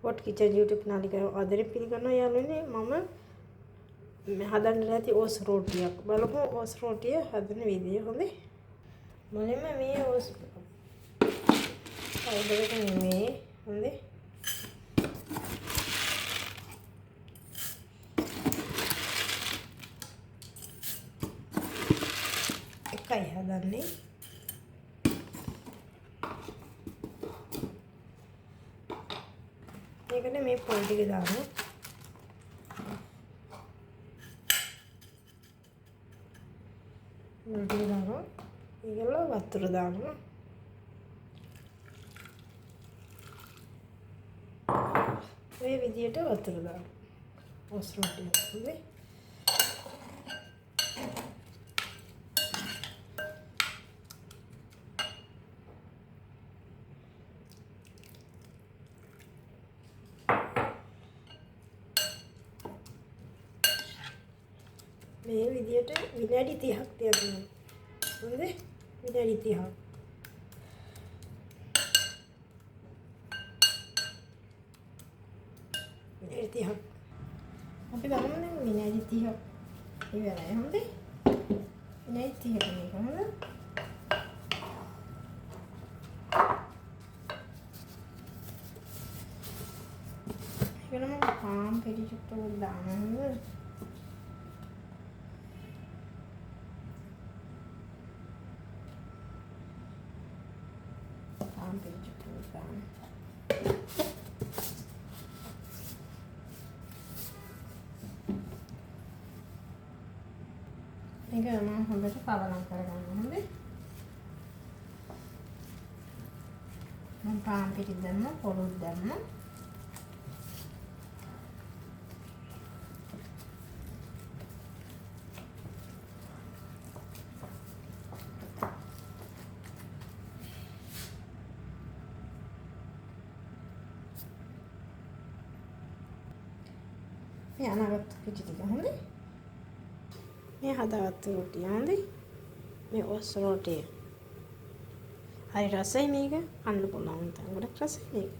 Hot kitchen YouTube නාලිකාව ආදරෙන් පිළිගන්නවා යාළුවනේ. මම හදන්න නැති ඕස් රෝටියක් බලමු. ඕස් රෝටිය හදන විදිය හොඳේ. මුලින්ම මේ ඕස් පවුඩර් එක නෙමෙයි හොඳේ. එකයි හදන්නේ. ඒකට මේ පොල් ටික දාමු. පොල් ටික දාමු. ඒකල වතුර දාමු. මේ විදියට වතුර දාමු. ඕස් රොටිය හොඳේ. මේ විදියට විනාඩි 30ක් තියන්න. හොඳේ? විනාඩි 30ක්. විනාඩි 30ක්. අපි බලමු විනාඩි 30ක් ඉවරයි. හොඳේ? විනාඩි 30ක් මේක හොඳ. ඒකම පාම් පිටිචුට්ට දාන්න. මේක මම හොඳට පවලම් කරගන්න හොඳේ. මම පාන් පිටි දැම්ම, පොළොත් දැම්ම. මේ අනාගත පිටි ටික හොඳේ. මේ හදාගත්ත රොටිය හොඳේ. මේ ඕස් රොටිය. හරි රසයි මේක. කන්න පුළුවන් තරම් ගොඩක් රසයි මේක.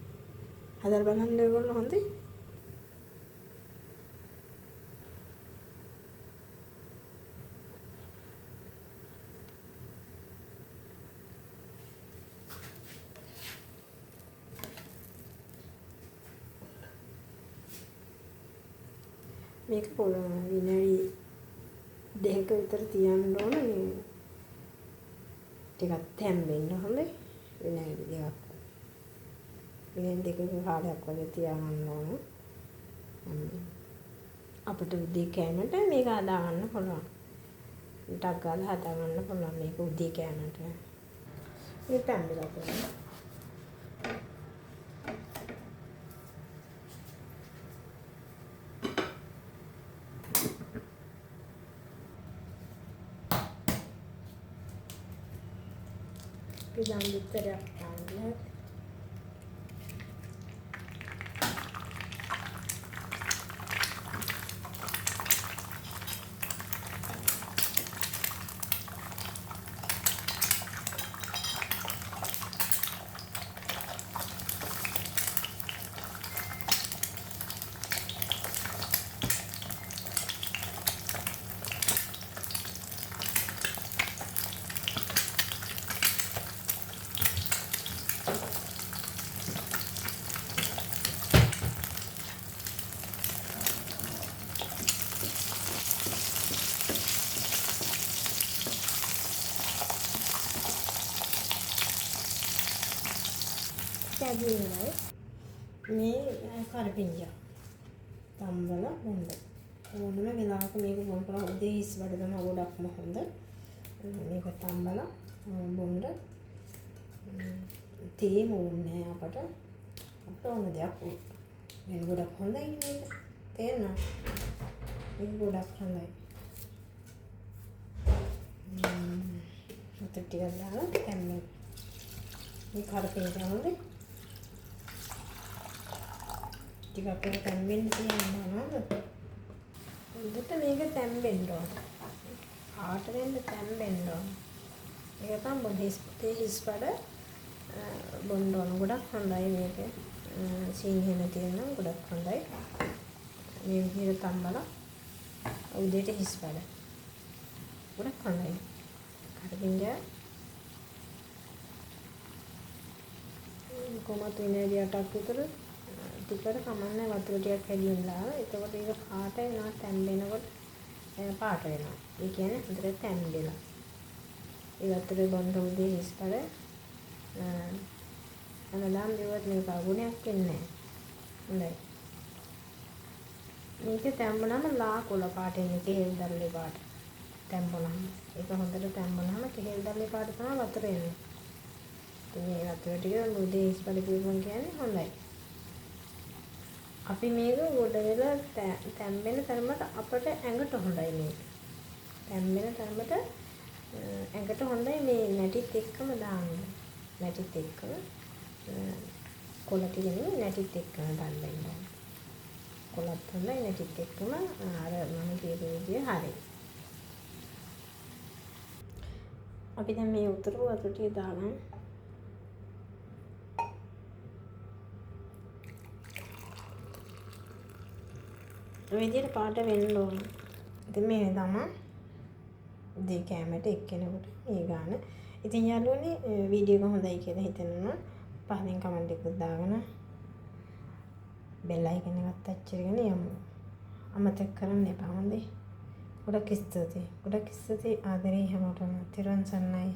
හදලා බලන්න ඕගොල්ලෝ හොඳේ. මේක විනාඩි 2ක විතර තියන්න ඕන. මේ ටිකක් තැම්බෙන්න හොඳේ. විනාඩි 2ක්. විනාඩි 2ක කාලයක් වගේ තියාගන්න ඕන. අපිට උදේ කෑමට මේක හදා ගන්න පුළුවන්. ටක් ගාලා හදා ගන්න පුළුවන් මේක උදේ කෑමට. මේ තැම්බිලා තියෙනවා. Pisang bitter ya, කැදෙන්නේ මේ කරපිංජා තම්බල හොඳ ඕනම වෙලාවක මේක බොන්න උදේ ඉස් වඩ ගම ගොඩක්ම හොඳ. මේක තම්බල බොන්න තේ මොන්නේ අපට ඕන දෙයක් වෙන ගොඩක් හොඳයි මේක. තේරෙනවද? මේක ගොඩක් හොඳයි. උතර ටිකක් දාලා දැන් මේ කරපිංජා හොඳයි. ටිකක් තැම්බෙන්න තියනවා නේද? හොඳට මේක තැම්බෙන්න ඕන. ආට වෙන්න තැම්බෙන්න ඕන. ඒක තමයි හිස් බඩ බොන්න ඕන. ගොඩක් හොඳයි මේක. සීනිය තියෙනවා ගොඩක් හොඳයි. මේ විදිහට තම්බලා උදේට හිස් වැඩ. ගොඩක් හොඳයි. කඩපිංජා කොහොමද විනාඩි 8ක් විතර ටිකට කමන්නේ වතුර ටිකක් හැදින්න දාලා. එතකොට ඒක පාට වෙනවා තැම්බෙනකොට පාට වෙනවා. ඒ කියන්නේ හොඳට තැම්බෙලා. ඒ වතුරේ බොන්න උදේ හිස් වැඩ. අනලම් දෙවත් මේක අගුණයක් වෙන්නේ නැහැ. හොඳයි. මේක තැම්බුනම ලා කොළ පාට එන්නේ කෙහෙල් දල්ලේ පාට. තැම්බුනම ඒක හොඳට තැම්බුනම කෙහෙල් දල්ලේ පාට තමයි වතුර එන්නේ. මේ වතුර ටික උදේ ඉස්පඩ පිරුම් කියන්නේ හොඳයි. අපි මේක ගොඩ වෙලා තැම්බෙන තරමට අපට ඇඟට හොඳයි මේක. තැම්බෙන තරමට ඇඟට හොඳයි මේ නැටිත් එක්කම දාන්න. නැටිත් එක්කම කොළ ටික නෙමෙයි නැටිත් එක්කම දාන්න ඕනේ. කොළත් හොඳයි නැටිත් එක්කම අර මම කියපු විදිය හරි. අපි දැන් මේ උතුරු වතුර ටික දාගමු. මේ විදිහට පාට වෙන්න ඕන. ඉතින් මේ තමයි දෙක කැමරට එක්කෙනෙකුට මේ ගාන. ඉතින් යාළුවනේ වීඩියෝ එක හොඳයි කියලා හිතෙනවා. පහලින් කමෙන්ට් එකක් දාගෙන බෙල් අයිකන් එකත් ටච් කරගෙන යමු. අමතක කරන්න එපා හොඳේ. ගොඩක් ස්තුතියි. ගොඩක් ස්තුතියි ආදරේ හැමෝටම. තිරුවන් සරණයි.